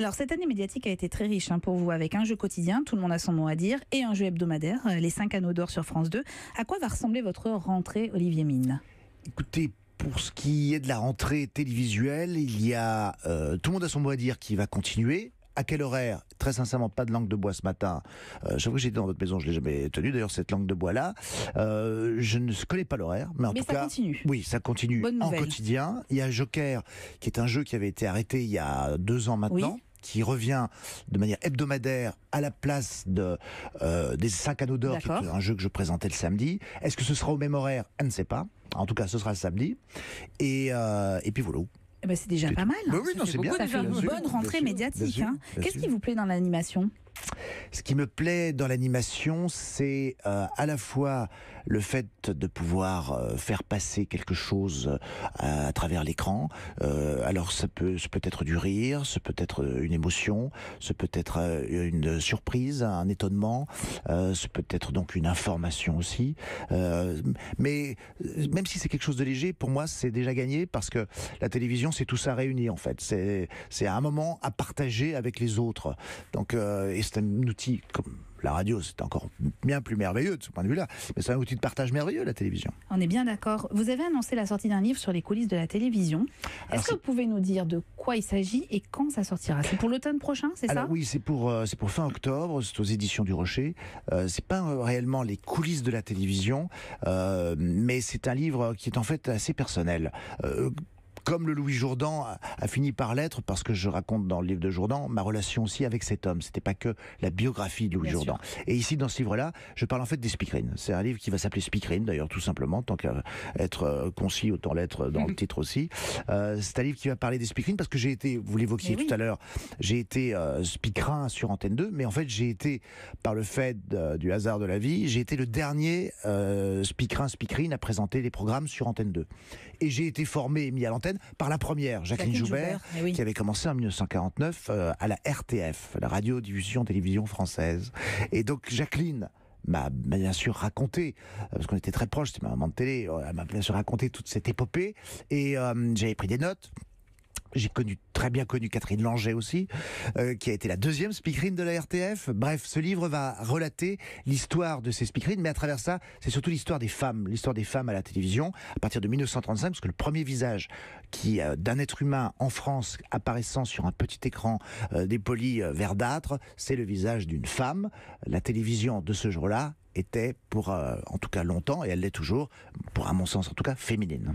Alors, cette année médiatique a été très riche pour vous, avec un jeu quotidien, tout le monde a son mot à dire, et un jeu hebdomadaire, les 5 anneaux d'or sur France 2. À quoi va ressembler votre rentrée, Olivier Mine? Écoutez, pour ce qui est de la rentrée télévisuelle, il y a Tout le monde a son mot à dire qui va continuer. À quel horaire? Très sincèrement, pas de langue de bois ce matin. J'avoue que j'étais dans votre maison, je l'ai jamais tenue. D'ailleurs, cette langue de bois là, je ne connais pas l'horaire, mais en tout ça cas, continue. oui, ça continue Bonne en nouvelle. quotidien. Il y a Joker, qui est un jeu qui avait été arrêté il y a 2 ans maintenant. Oui. Qui revient de manière hebdomadaire à la place des 5 anneaux d'or, qui est un jeu que je présentais le samedi. Est-ce que ce sera au même horaire? Je ne sais pas. En tout cas, ce sera le samedi. Et puis voilà. Eh ben, c'est déjà pas mal. Oui, non, c'est bien. Ça fait une bonne rentrée médiatique. Qu'est-ce qui vous plaît dans l'animation? Ce qui me plaît dans l'animation, c'est à la fois le fait de pouvoir faire passer quelque chose à travers l'écran. Alors ça peut être du rire, ça peut être une émotion, ça peut être une surprise, un étonnement, ça peut être donc une information aussi. Mais même si c'est quelque chose de léger, pour moi c'est déjà gagné, parce que la télévision, c'est tout ça réuni en fait. C'est un moment à partager avec les autres. Donc et c'est un outil comme la radio, c'est encore bien plus merveilleux de ce point de vue-là. Mais c'est un outil de partage merveilleux, la télévision. On est bien d'accord. Vous avez annoncé la sortie d'un livre sur les coulisses de la télévision. Est-ce que vous pouvez nous dire de quoi il s'agit et quand ça sortira? C'est pour l'automne prochain, c'est ça? Alors oui, c'est pour fin octobre, c'est aux éditions du Rocher. C'est pas réellement les coulisses de la télévision, mais c'est un livre qui est en fait assez personnel. Comme le Louis Jourdan a fini par l'être, parce que je raconte dans le livre de Jourdan ma relation aussi avec cet homme. C'était pas que la biographie de Louis Jourdan. Et ici, dans ce livre-là, je parle en fait des speakerines. C'est un livre qui va s'appeler Speakerine, d'ailleurs, tout simplement. Tant qu'à être concis, autant l'être dans le titre aussi. C'est un livre qui va parler des speakerines, parce que j'ai été, vous l'évoquiez tout à l'heure, j'ai été speakerin sur Antenne 2, mais en fait, j'ai été, par le fait du hasard de la vie, j'ai été le dernier speakerine à présenter les programmes sur Antenne 2. Et j'ai été formé et mis à l'antenne par la première, Jacqueline Joubert, qui avait commencé en 1949 à la RTF, la Radio-Diffusion Télévision Française. Et donc Jacqueline m'a bien sûr raconté, parce qu'on était très proches, c'était ma maman de télé, elle m'a bien sûr raconté toute cette épopée, et j'avais pris des notes. J'ai très bien connu Catherine Langeais aussi, qui a été la deuxième speakerine de la RTF. Bref, ce livre va relater l'histoire de ces speakerines, mais à travers ça, c'est surtout l'histoire des femmes à la télévision, à partir de 1935, parce que le premier visage d'un être humain en France apparaissant sur un petit écran dépoli verdâtre, c'est le visage d'une femme. La télévision de ce jour-là était, pour en tout cas longtemps, et elle l'est toujours, pour à mon sens en tout cas, féminine.